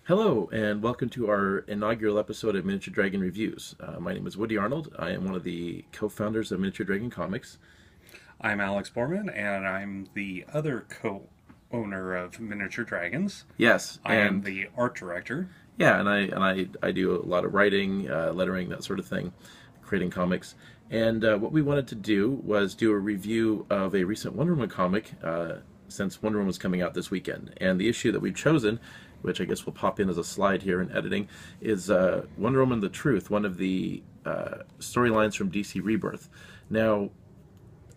Hello, and welcome to our inaugural episode of Miniature Dragon Reviews. My name is Woody Arnold. I am one of the co-founders of Miniature Dragon Comics. I'm Alex Poorman, and I'm the other co-owner of Miniature Dragons. Yes, I am and the art director. yeah, and I do a lot of writing, lettering, that sort of thing, creating comics. And what we wanted to do was do a review of a recent Wonder Woman comic, since Wonder Woman was coming out this weekend. And the issue that we've chosen, which I guess will pop in as a slide here in editing, is Wonder Woman: The Truth, one of the storylines from DC Rebirth. Now,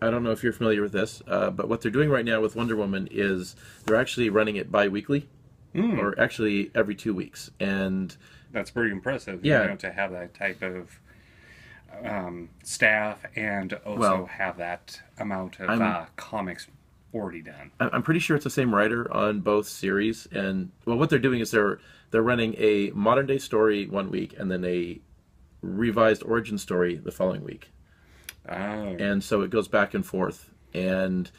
I don't know if you're familiar with this, but what they're doing right now with Wonder Woman is they're actually running it bi-weekly, or actually every 2 weeks. And That's pretty impressive, yeah, to have that type of staff and also well, have that amount of comics already done. I'm pretty sure it's the same writer on both series. And well, what they're doing is they're running a modern day story 1 week and then a revised origin story the following week. Oh. And so it goes back and forth, and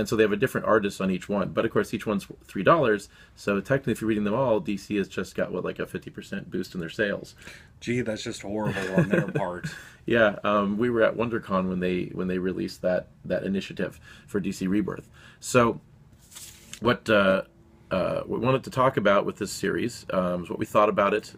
so they have a different artist on each one, but of course each one's $3, so technically if you're reading them all, DC has just got like a 50% boost in their sales. Gee, that's just horrible on their part. Yeah, we were at WonderCon when they released that initiative for DC Rebirth. So what we wanted to talk about with this series is what we thought about it,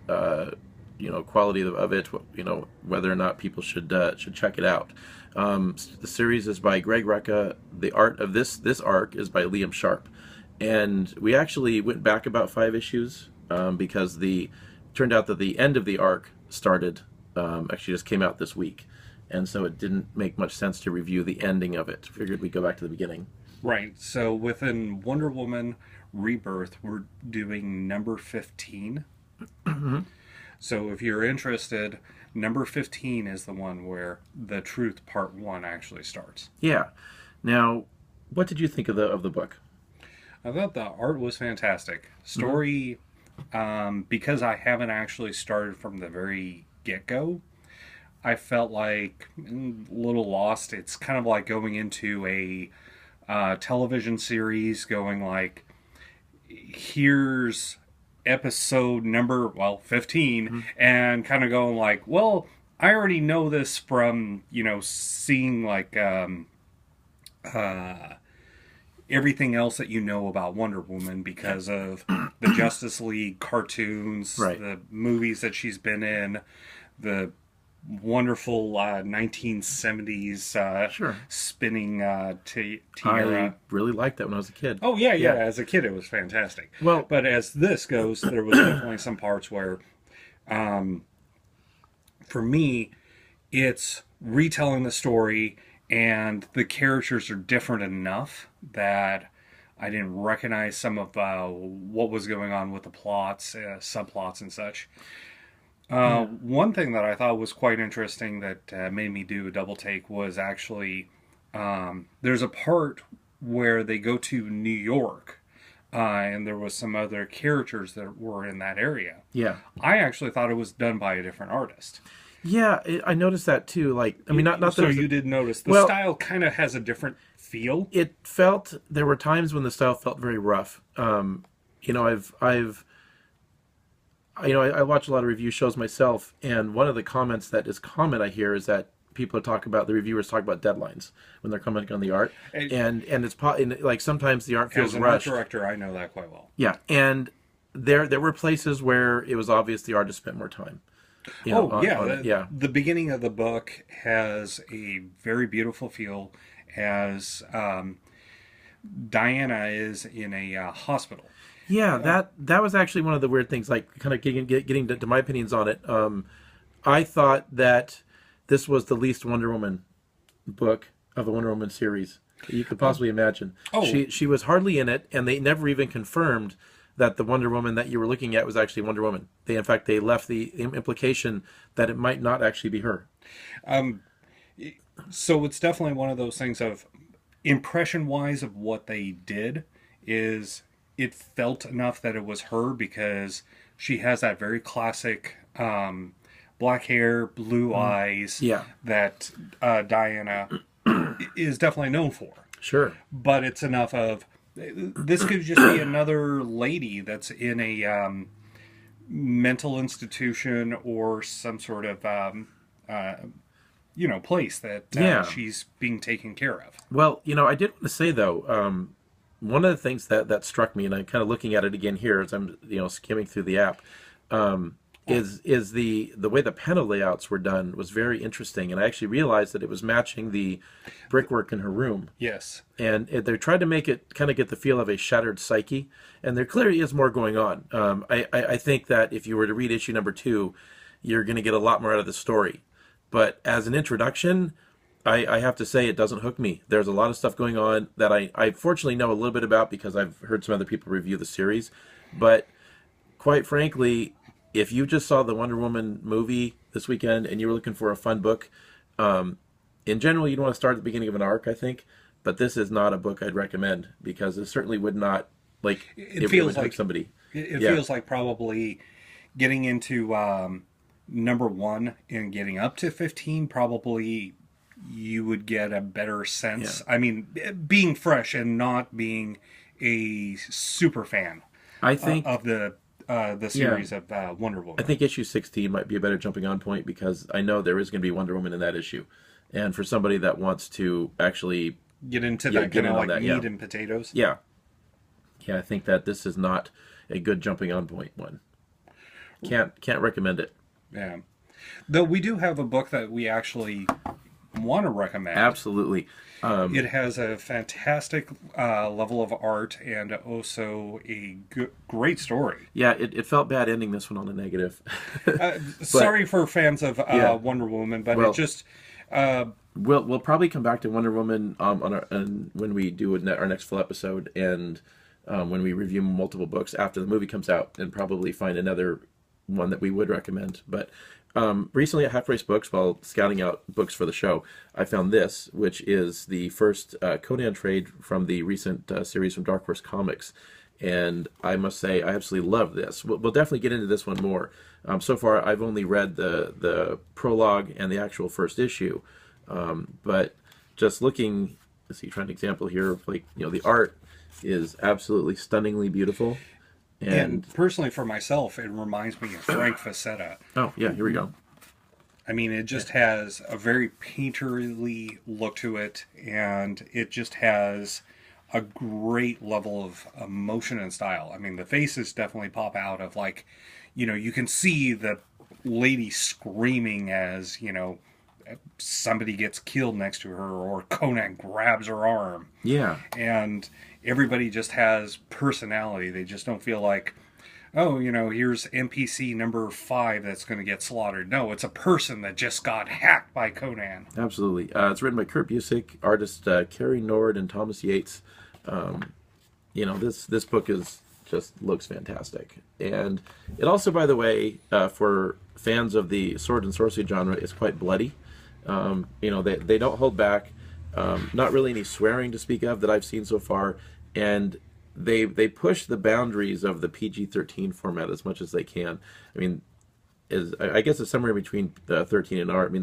quality of it, whether or not people should check it out. The series is by Greg Rucka. The art of this arc is by Liam Sharp, and we actually went back about 5 issues because turned out that the end of the arc started actually just came out this week, and so it didn't make much sense to review the ending of it. Figured we'd go back to the beginning. Right, so within Wonder Woman Rebirth, we're doing number 15. So if you're interested, number 15 is the one where The Truth Part 1 actually starts. Yeah. Now, what did you think of the book? I thought the art was fantastic. Story, because I haven't actually started from the very get-go, I felt like a little lost. It's kind of like going into a television series, going like, here's episode number 15, and kind of going like, well, I already know this from seeing like everything else that about Wonder Woman because of the Justice League cartoons, Right. the movies that she's been in, the wonderful 1970s Sure. spinning tiara. I really liked that when I was a kid. Oh, yeah. As a kid, it was fantastic. Well, But as this goes, there was definitely some parts where, for me, it's retelling the story, and the characters are different enough that I didn't recognize some of what was going on with the plots, subplots, and such. One thing that I thought was quite interesting that made me do a double take was actually there's a part where they go to New York, and there was some other characters that were in that area. yeah. I actually thought it was done by a different artist. Yeah, I noticed that too. Like, I mean, not So that you did notice the well, style kind of has a different feel. it felt there were times when the style felt very rough. I watch a lot of review shows myself, and one of the comments that is common I hear is that the reviewers talk about deadlines when they're commenting on the art, and like sometimes the art feels As an art rushed. director, I know that quite well. Yeah, and there were places where it was obvious the artist spent more time. The beginning of the book has a very beautiful feel as Diana is in a hospital. Yeah, that was actually one of the weird things. Like, kind of getting to my opinions on it. I thought that this was the least Wonder Woman book of the Wonder Woman series that you could possibly imagine. Oh. She was hardly in it, and they never even confirmed that the Wonder Woman that you were looking at was actually Wonder Woman. In fact, they left the implication that it might not actually be her. So it's definitely one of those things of impression-wise of what they did is it felt enough that it was her because she has that very classic black hair, blue eyes that Diana is definitely known for. Sure. But it's enough of this could just be another lady that's in a mental institution or some sort of place that Yeah. she's being taken care of. Well, I did want to say though, one of the things that struck me, and I'm kind of looking at it again here as I'm skimming through the app, is the way the panel layouts were done was very interesting, and I actually realized that it was matching the brickwork in her room, Yes. and they tried to make it kind of get the feel of a shattered psyche, and there clearly is more going on. I think that if you were to read issue number 2, you're going to get a lot more out of the story, but as an introduction, I have to say it doesn't hook me. There's a lot of stuff going on that I fortunately know a little bit about because I've heard some other people review the series. But quite frankly, if you just saw the Wonder Woman movie this weekend and you were looking for a fun book, in general, you'd want to start at the beginning of an arc, I think. But this is not a book I'd recommend because it certainly would not, like, It feels would like hook somebody. It Yeah. feels like probably getting into number 1 and getting up to 15, probably you would get a better sense. Yeah. I mean, being fresh and not being a super fan I think of the series of Wonder Woman. I think issue 16 might be a better jumping on point because I know there is going to be Wonder Woman in that issue. And for somebody that wants to actually, Get into Yeah, that get kind in of on like that, yeah. meat and potatoes. yeah. Yeah, I think that this is not a good jumping on point one. Can't recommend it. Yeah. Though we do have a book that we actually want to recommend. Absolutely. It has a fantastic level of art and also a great story. Yeah, it felt bad ending this one on a negative. Sorry for fans of Yeah. Wonder Woman, but Well, it just We'll probably come back to Wonder Woman when we do our next full episode and when we review multiple books after the movie comes out and probably find another one that we would recommend. But recently at Half Price Books, while scouting out books for the show, I found this, which is the first Conan trade from the recent series from Dark Horse Comics. And I must say, I absolutely love this. We'll definitely get into this one more. So far, I've only read the prologue and the actual first issue. But just looking, let's see, trying an example here of the art is absolutely stunningly beautiful. and personally for myself, it reminds me of Frank Facetta. Oh, yeah, here we go. I mean, it just has a very painterly look to it, and it just has a great level of emotion and style. I mean, the faces definitely pop out of you can see the lady screaming as, somebody gets killed next to her or Conan grabs her arm. Yeah. And everybody just has personality. They just don't feel like, oh, here's NPC number 5 that's going to get slaughtered. No, it's a person that just got hacked by Conan. Absolutely. It's written by Kurt Busiek, artist Carrie Nord and Thomas Yates. This book just looks fantastic. And it also, by the way, for fans of the sword and sorcery genre, is quite bloody. They don't hold back. Not really any swearing to speak of that I've seen so far. And they push the boundaries of the PG-13 format as much as they can. I mean, I guess it's somewhere between 13 and R. I mean,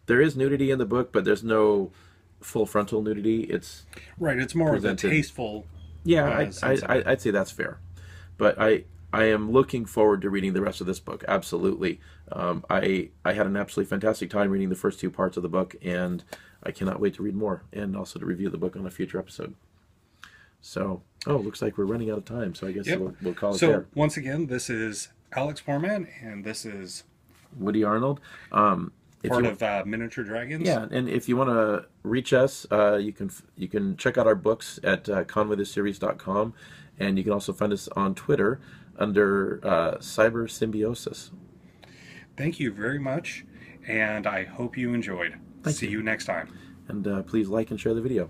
there is nudity in the book, but there's no full frontal nudity. It's right. It's more presented. of a tasteful. Yeah, I'd say that's fair. But I am looking forward to reading the rest of this book. Absolutely. I had an absolutely fantastic time reading the first 2 parts of the book, and I cannot wait to read more and also to review the book on a future episode. So, looks like we're running out of time, so I guess we'll call it there. So, once again, this is Alex Poorman, and this is Woody Arnold. part of Miniature Dragons. Yeah, and if you want to reach us, you can check out our books at conwaytheseries.com, and you can also find us on Twitter under Cyber Symbiosis. Thank you very much, and I hope you enjoyed. See you next time. And please like and share the video.